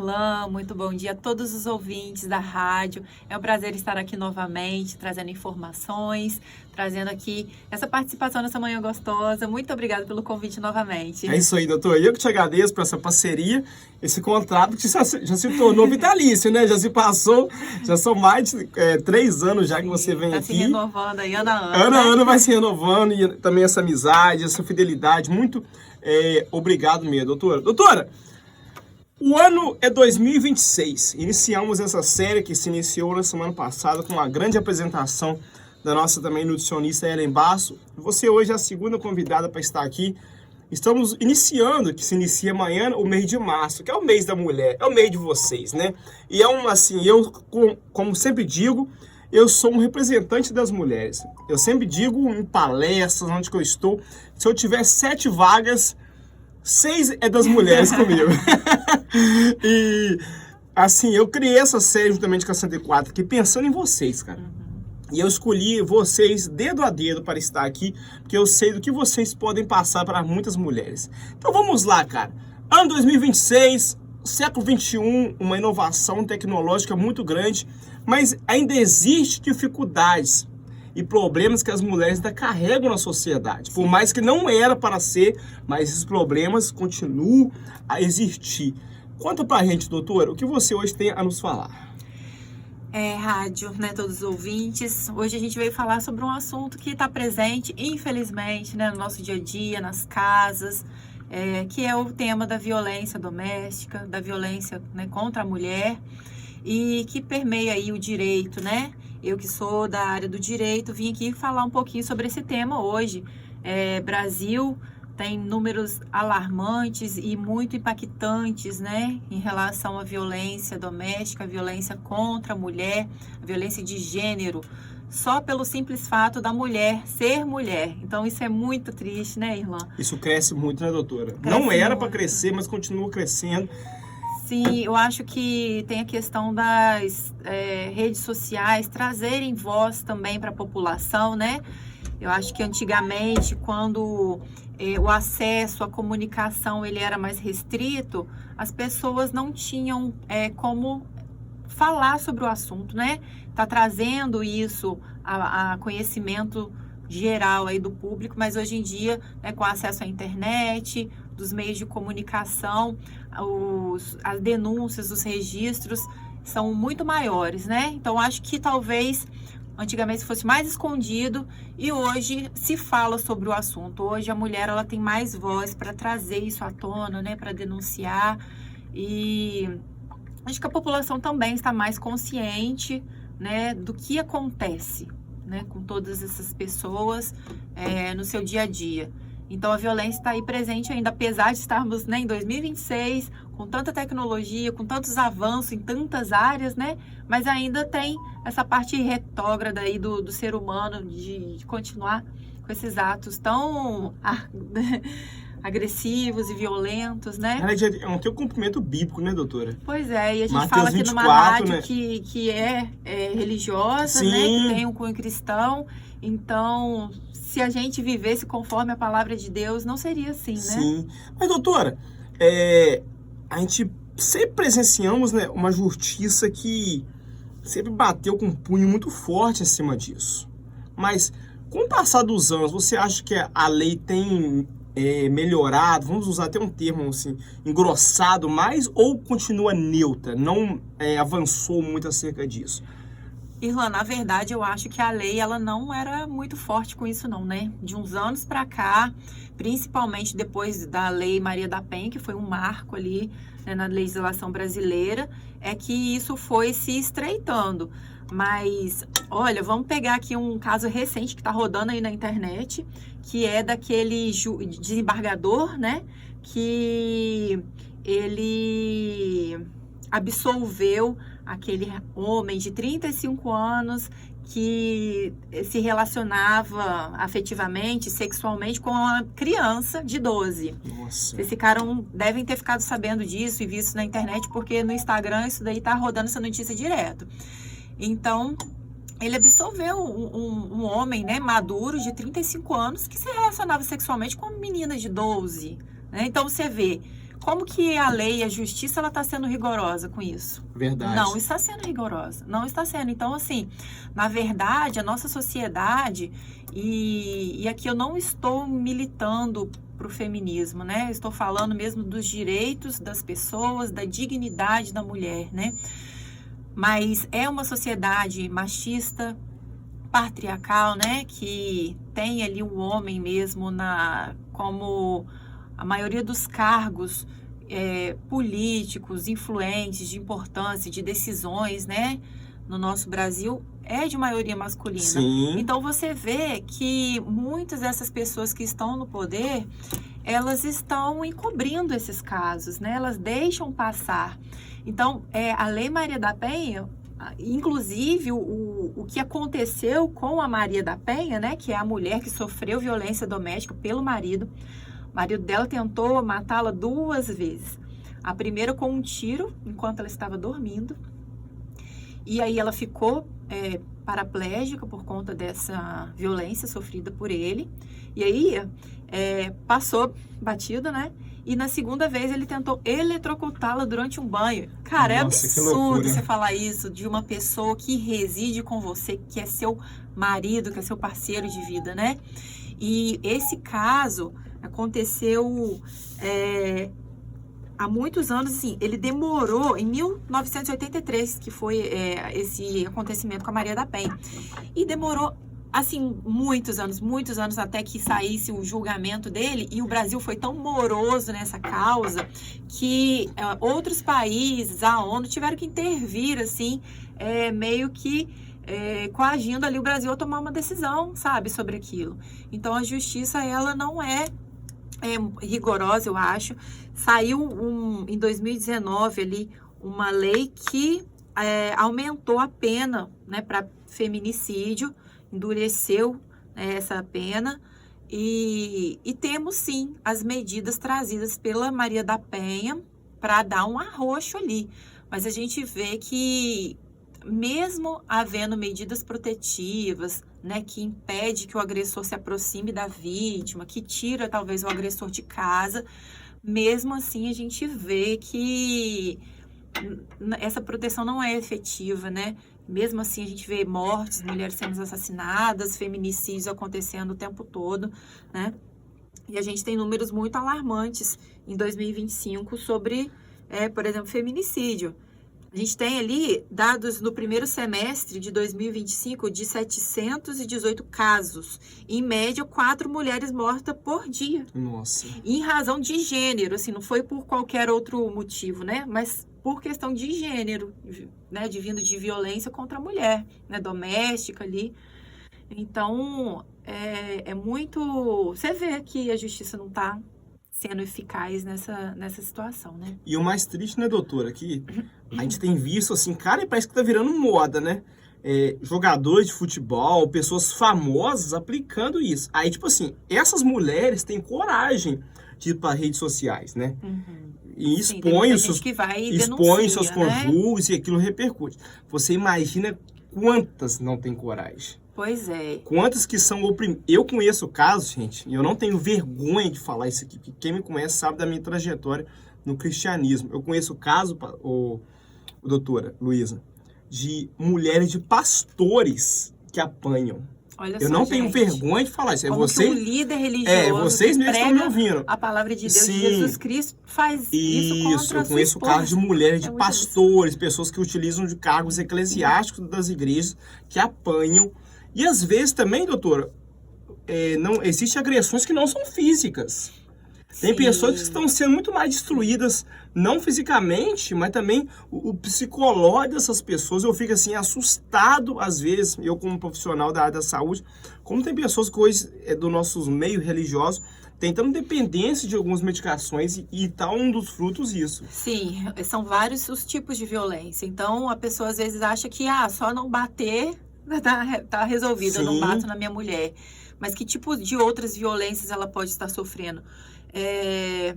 Olá, muito bom dia a todos os ouvintes da rádio. É um prazer estar aqui novamente, trazendo informações, trazendo aqui essa participação nessa manhã gostosa. Muito obrigada pelo convite novamente. É isso aí, doutor. Eu que te agradeço por essa parceria, esse contrato que já se tornou vitalício, né? Já se passou, já são mais de 3 anos já que você vem Tá aqui. se renovando aí, ano a ano. Ano a né? ano vai se renovando e também essa amizade, essa fidelidade. Muito obrigado mesmo, doutora. Doutora, o ano é 2026. Iniciamos essa série que se iniciou na semana passada com uma grande apresentação da nossa também nutricionista Ellen Basso. Você hoje é a segunda convidada para estar aqui. Estamos iniciando, que se inicia amanhã, o mês de março, que é o mês da mulher, é o mês de vocês, né? E eu, como sempre digo, eu sou um representante das mulheres. Eu sempre digo em palestras, onde que eu estou, se eu tiver 7 vagas, 6 é das mulheres comigo. E, assim, eu criei essa série juntamente com a 104 aqui, pensando em vocês, cara. E eu escolhi vocês dedo a dedo para estar aqui, porque eu sei do que vocês podem passar para muitas mulheres. Então vamos lá, cara. Ano 2026, século 21, uma inovação tecnológica muito grande, mas ainda existe dificuldades e problemas que as mulheres ainda carregam na sociedade. Por mais que não era para ser, mas esses problemas continuam a existir. Conta pra gente, doutora, o que você hoje tem a nos falar. Rádio, né, todos os ouvintes. Hoje a gente veio falar sobre um assunto que está presente, infelizmente, né, no nosso dia a dia, nas casas, que é o tema da violência doméstica, da violência, né, contra a mulher e que permeia aí o direito, né? Eu que sou da área do direito, vim aqui falar um pouquinho sobre esse tema hoje. Brasil tem números alarmantes e muito impactantes, né, em relação à violência doméstica, a violência contra a mulher, a violência de gênero, só pelo simples fato da mulher ser mulher. Então isso é muito triste, né, Irlan? Isso cresce muito, né, doutora? Cresce Não era muito. para crescer, mas continua crescendo. Sim, eu acho que tem a questão das redes sociais trazerem voz também para a população, né? Eu acho que antigamente, quando o acesso à comunicação ele era mais restrito, as pessoas não tinham como falar sobre o assunto, né? Tá trazendo isso a conhecimento geral aí do público, mas hoje em dia, né, com acesso à internet, dos meios de comunicação, as denúncias, os registros são muito maiores, né? Então, acho que talvez antigamente fosse mais escondido e hoje se fala sobre o assunto. Hoje a mulher ela tem mais voz para trazer isso à tona, né, para denunciar, e acho que a população também está mais consciente, né, do que acontece, né, com todas essas pessoas no seu dia a dia. Então a violência está aí presente ainda, apesar de estarmos, né, em 2026, com tanta tecnologia, com tantos avanços em tantas áreas, né? Mas ainda tem essa parte retrógrada aí do ser humano de continuar com esses atos tão agressivos e violentos, né? É um teu cumprimento bíblico, né, doutora? Pois é, e a gente Mateus fala aqui numa 24, rádio, né? que é religiosa, Sim. né? Que tem um cunho cristão. Então, se a gente vivesse conforme a palavra de Deus, não seria assim, né? Sim. Mas, doutora, a gente sempre presenciamos, né, uma justiça que sempre bateu com um punho muito forte acima disso. Mas, com o passar dos anos, você acha que a lei tem melhorado, vamos usar até um termo assim, engrossado mais, ou continua neutra, não avançou muito acerca disso? Irlan, na verdade, eu acho que a lei ela não era muito forte com isso não, né? De uns anos para cá, principalmente depois da Lei Maria da Penha, que foi um marco ali, né, na legislação brasileira, é que isso foi se estreitando. Mas, olha, vamos pegar aqui um caso recente que está rodando aí na internet, que é daquele desembargador, né? Que ele absolveu aquele homem de 35 anos que se relacionava afetivamente, sexualmente com uma criança de 12. Nossa. Vocês devem ter ficado sabendo disso e visto na internet, porque no Instagram isso daí tá rodando essa notícia direto. Então, ele absolveu um homem, né, maduro de 35 anos que se relacionava sexualmente com uma menina de 12. Né? Então, você vê Como que a lei, a justiça, ela está sendo rigorosa com isso? Verdade. Não está sendo rigorosa, não está sendo. Então, assim, na verdade, a nossa sociedade, e aqui eu não estou militando para o feminismo, né? Eu estou falando mesmo dos direitos das pessoas, da dignidade da mulher, né? Mas é uma sociedade machista, patriarcal, né? Que tem ali o homem mesmo como a maioria dos cargos políticos, influentes, de importância, de decisões, né? No nosso Brasil é de maioria masculina. Sim. Então você vê que muitas dessas pessoas que estão no poder, elas estão encobrindo esses casos, né? Elas deixam passar. Então, a Lei Maria da Penha, inclusive o que aconteceu com a Maria da Penha, né? Que é a mulher que sofreu violência doméstica pelo marido. O marido dela tentou matá-la 2 vezes. A primeira com um tiro, enquanto ela estava dormindo. E aí ela ficou paraplégica por conta dessa violência sofrida por ele. E aí passou batida, né? E na segunda vez ele tentou eletrocutá-la durante um banho. Cara, Nossa, é absurdo que loucura. você falar isso de uma pessoa que reside com você, que é seu marido, que é seu parceiro de vida, né? E esse caso aconteceu há muitos anos, assim, ele demorou, em 1983, que foi esse acontecimento com a Maria da Penha. E demorou, assim, muitos anos até que saísse o julgamento dele, e o Brasil foi tão moroso nessa causa que outros países, a ONU, tiveram que intervir, assim, meio que coagindo ali o Brasil a tomar uma decisão, sabe, sobre aquilo. Então, a justiça, ela não é rigorosa, eu acho. Saiu em 2019 ali uma lei que aumentou a pena, né, para feminicídio, endureceu, né, essa pena, e temos sim as medidas trazidas pela Maria da Penha para dar um arroxo ali. Mas a gente vê que mesmo havendo medidas protetivas, né, que impede que o agressor se aproxime da vítima, que tira talvez o agressor de casa, mesmo assim a gente vê que essa proteção não é efetiva, né? Mesmo assim a gente vê mortes, mulheres sendo assassinadas, feminicídios acontecendo o tempo todo, né? E a gente tem números muito alarmantes em 2025 sobre, por exemplo, feminicídio. A gente tem ali dados no primeiro semestre de 2025 de 718 casos. Em média, 4 mulheres mortas por dia. Nossa. Em razão de gênero, assim, não foi por qualquer outro motivo, né? Mas por questão de gênero, né? De vindo de violência contra a mulher, né? Doméstica ali. Então, é muito... Você vê que a justiça não está sendo eficaz nessa situação, né? E o mais triste, né, doutora, que a gente tem visto, assim, cara, parece que tá virando moda, né? Jogadores de futebol, pessoas famosas aplicando isso. Aí, tipo assim, essas mulheres têm coragem de ir para redes sociais, né? Uhum. E Sim, expõem expõe seus cônjuges, né? E aquilo repercute. Você imagina quantas não têm coragem? Pois é. Quantas que são oprimidas? Eu conheço casos, gente, e eu não tenho vergonha de falar isso aqui, porque quem me conhece sabe da minha trajetória no cristianismo. Eu conheço o caso, doutora Luísa, de mulheres de pastores que apanham. Olha Eu só, não tenho gente, vergonha de falar isso. como que um líder religioso vocês que mesmos estão me prega ouvindo. a palavra de Deus, Sim. de Jesus Cristo, faz isso contra eu a sua conheço esposa. casos de mulheres, de É muito pastores, pessoas que utilizam de cargos eclesiásticos das igrejas, que apanham. E às vezes também, doutora, não existem agressões que não são físicas. Tem Sim. pessoas que estão sendo muito mais destruídas, não fisicamente, mas também o psicológico dessas pessoas. Eu fico assim, assustado, às vezes, eu como profissional da área da saúde, como tem pessoas que hoje, do nosso meio religioso, tentando dependência de algumas medicações e tá um dos frutos isso. Sim, são vários os tipos de violência. Então, a pessoa às vezes acha que só não bater tá resolvido, eu não Sim. bato na minha mulher. Mas que tipo de outras violências ela pode estar sofrendo? É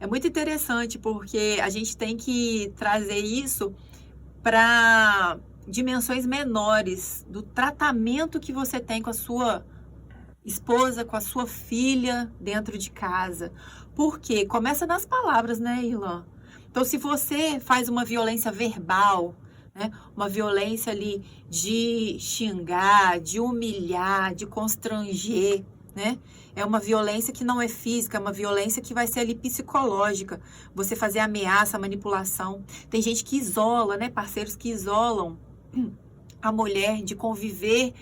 muito interessante, porque a gente tem que trazer isso para dimensões menores do tratamento que você tem com a sua esposa com a sua filha dentro de casa. Por quê? Começa nas palavras, né, Irlan? Então, se você faz uma violência verbal, né, uma violência ali de xingar, de humilhar, de constranger, né? É uma violência que não é física, é uma violência que vai ser ali psicológica. Você fazer ameaça, manipulação. Tem gente que isola, né? Parceiros que isolam a mulher de conviver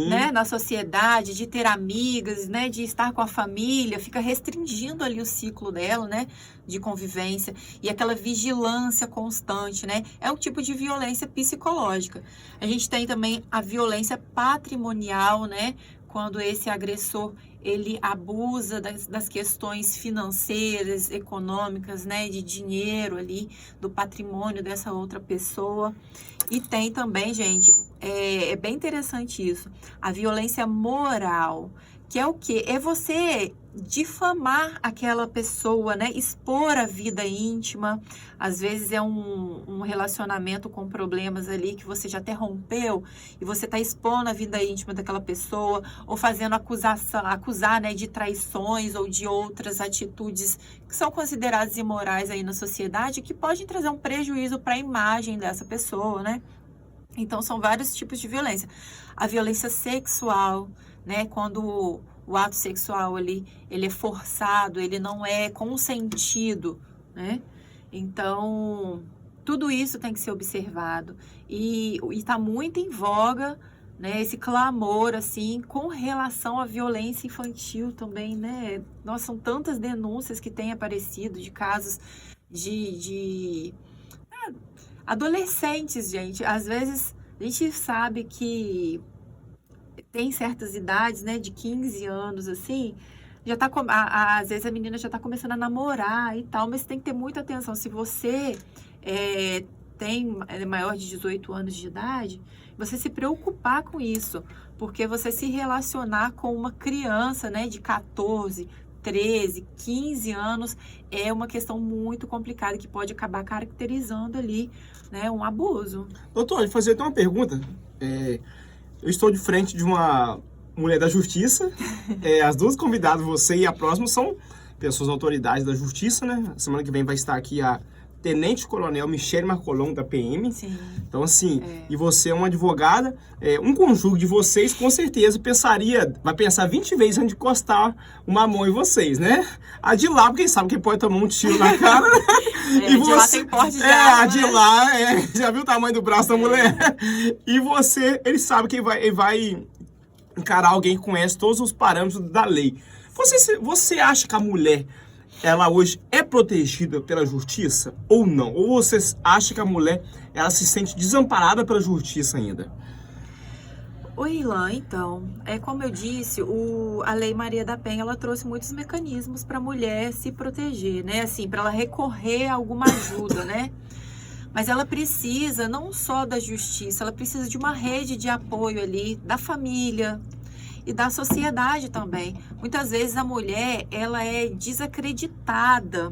né, na sociedade, de ter amigas, né, de estar com a família, fica restringindo ali o ciclo dela, né, de convivência, e aquela vigilância constante, né, é um tipo de violência psicológica. A gente tem também a violência patrimonial, né, quando esse agressor ele abusa das questões financeiras, econômicas, né, de dinheiro ali, do patrimônio dessa outra pessoa. E tem também, gente, é bem interessante isso, a violência moral, que é o quê? É você difamar aquela pessoa, né? Expor a vida íntima. Às vezes é um relacionamento com problemas ali que você já até rompeu e você está expondo a vida íntima daquela pessoa ou fazendo acusar, né, de traições ou de outras atitudes que são consideradas imorais aí na sociedade, que podem trazer um prejuízo para a imagem dessa pessoa, né? Então, são vários tipos de violência. A violência sexual, né? Quando o ato sexual ali, ele é forçado, ele não é consentido, né? Então, tudo isso tem que ser observado. E está muito em voga, né? Esse clamor, assim, com relação à violência infantil também, né? Nossa, são tantas denúncias que têm aparecido de casos de adolescentes, gente. Às vezes, a gente sabe que tem certas idades, né, de 15 anos, assim, já tá, às vezes a menina já tá começando a namorar e tal, mas tem que ter muita atenção. Se você é maior de 18 anos de idade, você se preocupar com isso, porque você se relacionar com uma criança, né, de 14, 13, 15 anos, é uma questão muito complicada que pode acabar caracterizando ali, né, um abuso. Doutor, eu fazer até uma pergunta. Eu estou de frente de uma mulher da justiça. As duas convidadas, você e a próxima, são pessoas autoridades da justiça, né? Semana que vem vai estar aqui a Tenente Coronel Michele Marcolon, da PM. Sim. Então, assim, e você é uma advogada, um conjunto de vocês, com certeza, vai pensar 20 vezes antes de encostar uma mão em vocês, né? A de lá, porque sabe que pode tomar um tiro na cara, né? E você, de lá tem porte de arma, a de lá, já viu o tamanho do braço da mulher? E você, ele sabe que ele vai encarar alguém que conhece todos os parâmetros da lei. Você acha que a mulher, ela hoje é protegida pela justiça ou não? Ou você acha que a mulher, ela se sente desamparada pela justiça ainda? Oi, Ilan, então, como eu disse, a Lei Maria da Penha, ela trouxe muitos mecanismos para a mulher se proteger, né? Assim, para ela recorrer a alguma ajuda, né? Mas ela precisa não só da justiça, ela precisa de uma rede de apoio ali, da família e da sociedade também. Muitas vezes a mulher, ela é desacreditada,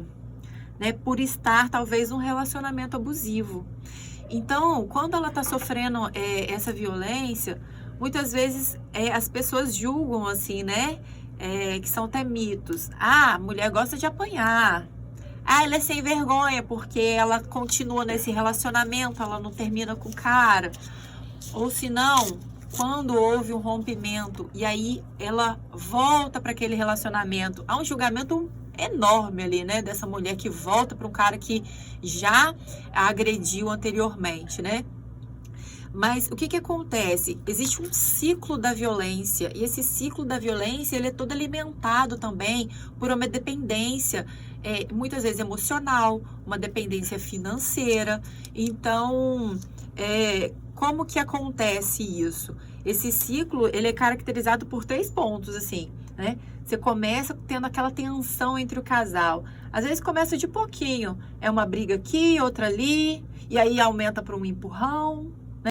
né? Por estar, talvez, num relacionamento abusivo. Então, quando ela está sofrendo essa violência, muitas vezes as pessoas julgam assim, né? Que são até mitos. A mulher gosta de apanhar. Ela é sem vergonha porque ela continua nesse relacionamento, ela não termina com o cara. Ou se não, quando houve um rompimento e aí ela volta para aquele relacionamento, há um julgamento enorme ali, né? Dessa mulher que volta para um cara que já a agrediu anteriormente, né? Mas o que acontece? Existe um ciclo da violência e esse ciclo da violência ele é todo alimentado também por uma dependência, muitas vezes emocional, uma dependência financeira. Então, como que acontece isso? Esse ciclo ele é caracterizado por 3 pontos, assim, né? Você começa tendo aquela tensão entre o casal. Às vezes começa de pouquinho, é uma briga aqui, outra ali, e aí aumenta para um empurrão.